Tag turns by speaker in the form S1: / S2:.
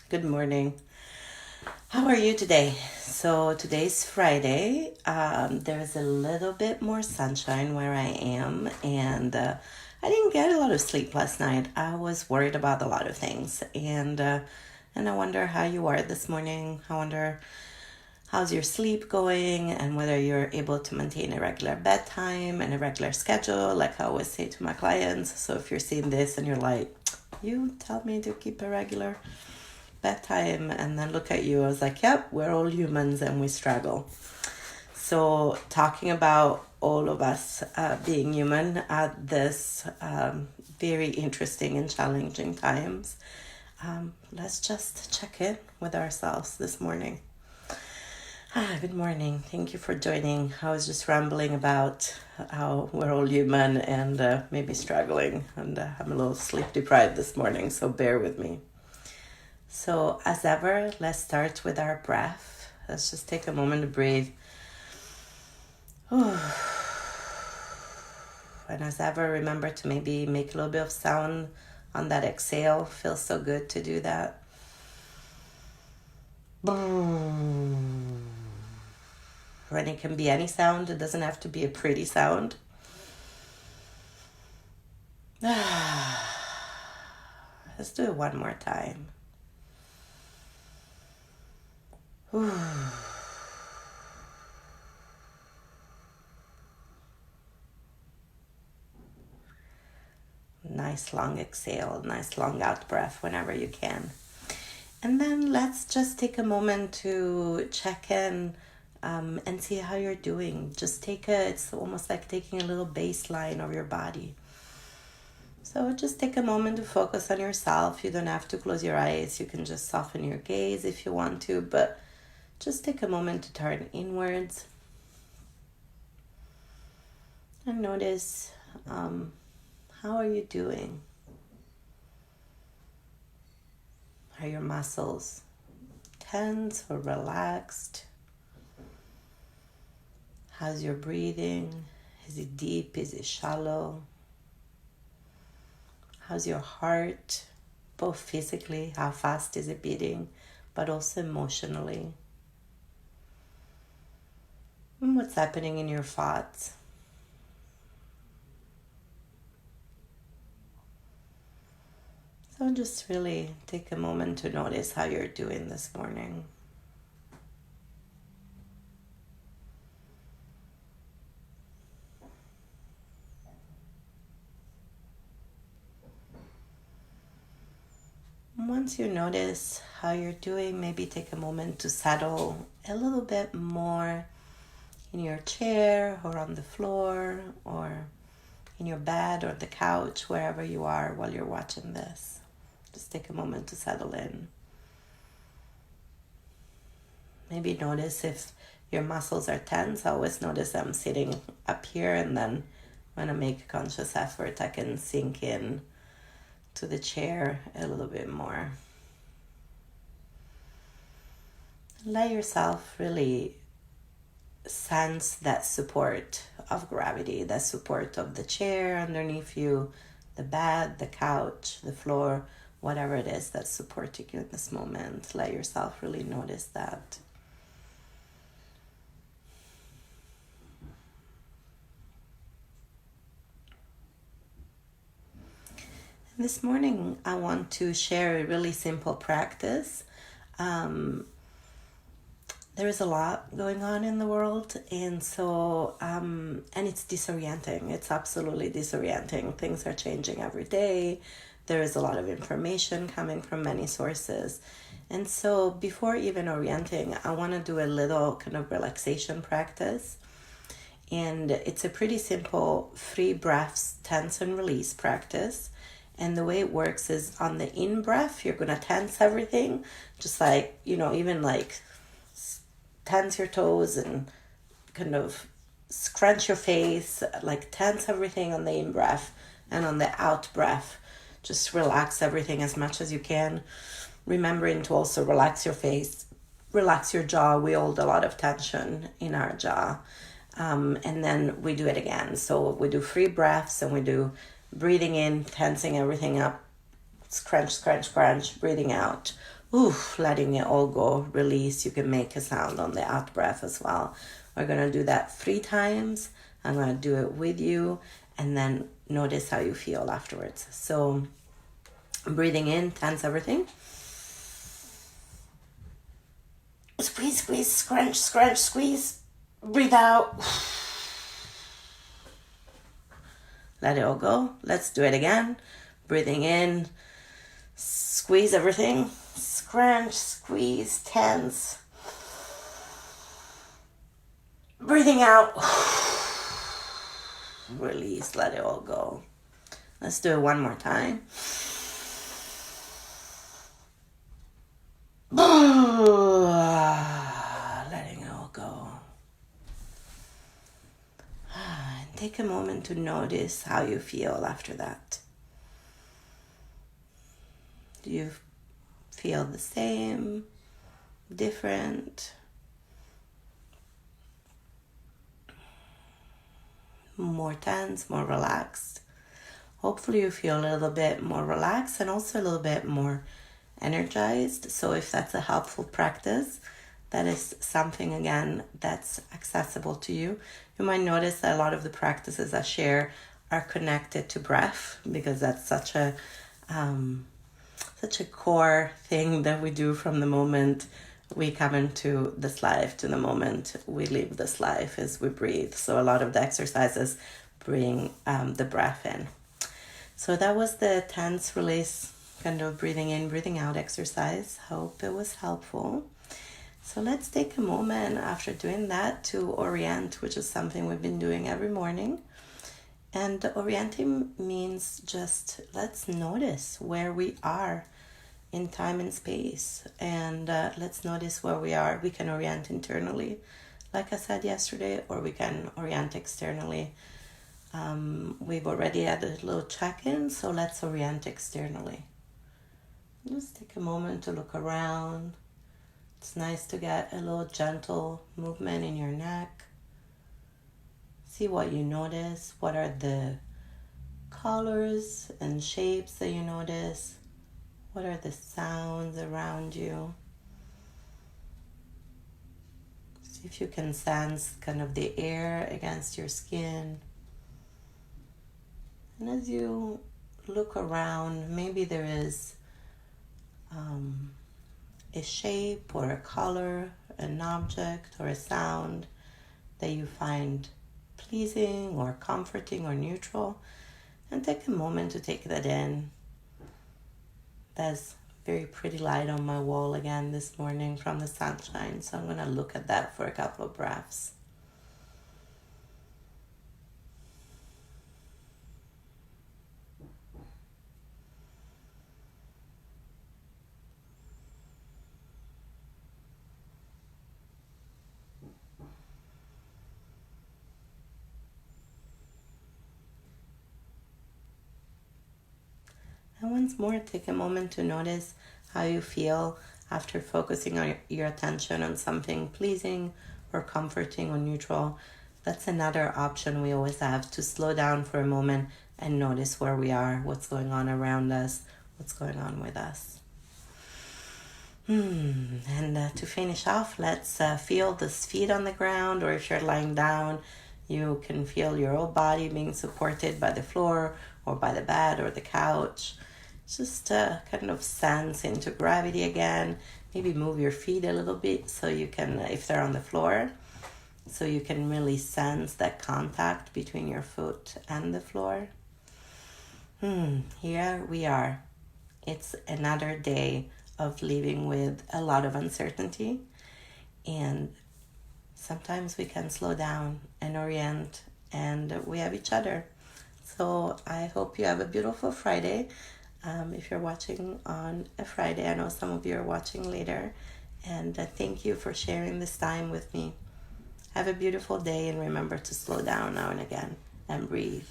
S1: Good morning. How are you today? So today's Friday. There's a little bit more sunshine where I am, and I didn't get a lot of sleep last night. I was worried about a lot of things, and I wonder how you are this morning. I wonder how's your sleep going, and whether you're able to maintain a regular bedtime and a regular schedule, like I always say to my clients. So if you're seeing this and you're like, you tell me to keep a regular bedtime, and then look at you, I was like, yep, we're all humans and we struggle. So talking about all of us being human at this very interesting and challenging times, let's just check in with ourselves this morning. Good morning. Thank you for joining. I was just rambling about how we're all human and maybe struggling, and I'm a little sleep deprived this morning, so bear with me. So as ever, let's start with our breath. Let's just take a moment to breathe. And as ever, remember to maybe make a little bit of sound on that exhale. Feels so good to do that. And it can be any sound. It doesn't have to be a pretty sound. Let's do it one more time. Nice long exhale, nice long out breath whenever you can. And then let's just take a moment to check in and see how you're doing. It's almost like taking a little baseline of your body. So just take a moment to focus on yourself. You don't have to close your eyes. You can just soften your gaze if you want to, but just take a moment to turn inwards and notice how are you doing? Are your muscles tense or relaxed? How's your breathing? Is it deep? Is it shallow? How's your heart? Both physically, how fast is it beating, but also emotionally. And what's happening in your thoughts? So just really take a moment to notice how you're doing this morning. Once you notice how you're doing, maybe take a moment to settle a little bit more in your chair or on the floor or in your bed or the couch, wherever you are while you're watching this. Just take a moment to settle in. Maybe notice if your muscles are tense. I always notice I'm sitting up here, and then when I make a conscious effort, I can sink in to the chair a little bit more. Let yourself really sense that support of gravity, that support of the chair underneath you, the bed, the couch, the floor, whatever it is that's supporting you in this moment. Let yourself really notice that. This morning, I want to share a really simple practice. There is a lot going on in the world, and so and it's disorienting. It's absolutely disorienting. Things are changing every day. There is a lot of information coming from many sources. And so before even orienting, I want to do a little kind of relaxation practice. And it's a pretty simple 3 breaths tense and release practice. And the way it works is on the in breath, you're going to tense everything, just like, even like tense your toes and kind of scrunch your face, like tense everything on the in breath, and on the out breath, just relax everything as much as you can, remembering to also relax your face, relax your jaw. We hold a lot of tension in our jaw. And then we do it again. So we do 3 breaths, and we do breathing in, tensing everything up, Scrunch, scrunch, scrunch. Breathing out. Oof, letting it all go. Release. You can make a sound on the out breath as well. We're going to do that 3 times. I'm going to do it with you, and then notice how you feel afterwards. So breathing in, tense everything. Squeeze, squeeze, scrunch, scrunch, squeeze. Breathe out. Let it all go. Let's do it again. Breathing in, squeeze everything. Scrunch, squeeze, tense. Breathing out. Release, let it all go. Let's do it one more time. Letting it all go. And take a moment to notice how you feel after that. Do you feel the same? Different? More tense, more relaxed? Hopefully you feel a little bit more relaxed and also a little bit more energized. So if that's a helpful practice, that is something, again, that's accessible to you. You might notice that a lot of the practices I share are connected to breath, because that's such a core thing that we do from the moment we come into this life to the moment we leave this life, is we breathe. So a lot of the exercises bring the breath in. So that was the tense release, kind of breathing in, breathing out exercise. Hope it was helpful. So let's take a moment after doing that to orient, which is something we've been doing every morning. And orienting means just let's notice where we are in time and space, and let's notice where we are. We can orient internally, like I said yesterday, or we can orient externally. We've already had a little check-in, so let's orient externally. Just take a moment to look around. It's nice to get a little gentle movement in your neck. See what you notice. What are the colors and shapes that you notice? What are the sounds around you? See if you can sense kind of the air against your skin. And as you look around, maybe there is a shape or a color, an object or a sound that you find pleasing or comforting or neutral, and take a moment to take that in. There's very pretty light on my wall again this morning from the sunshine, so I'm going to look at that for a couple of breaths. And once more, take a moment to notice how you feel after focusing on your attention on something pleasing or comforting or neutral. That's another option we always have, to slow down for a moment and notice where we are, what's going on around us, what's going on with us. And to finish off, let's feel the feet on the ground, or if you're lying down, you can feel your whole body being supported by the floor or by the bed or the couch. Just kind of sense into gravity again. Maybe move your feet a little bit so you can, if they're on the floor, so you can really sense that contact between your foot and the floor. Here we are. It's another day of living with a lot of uncertainty, and sometimes we can slow down and orient, and we have each other. So I hope you have a beautiful Friday. If you're watching on a Friday, I know some of you are watching later, and thank you for sharing this time with me. Have a beautiful day, and remember to slow down now and again and breathe.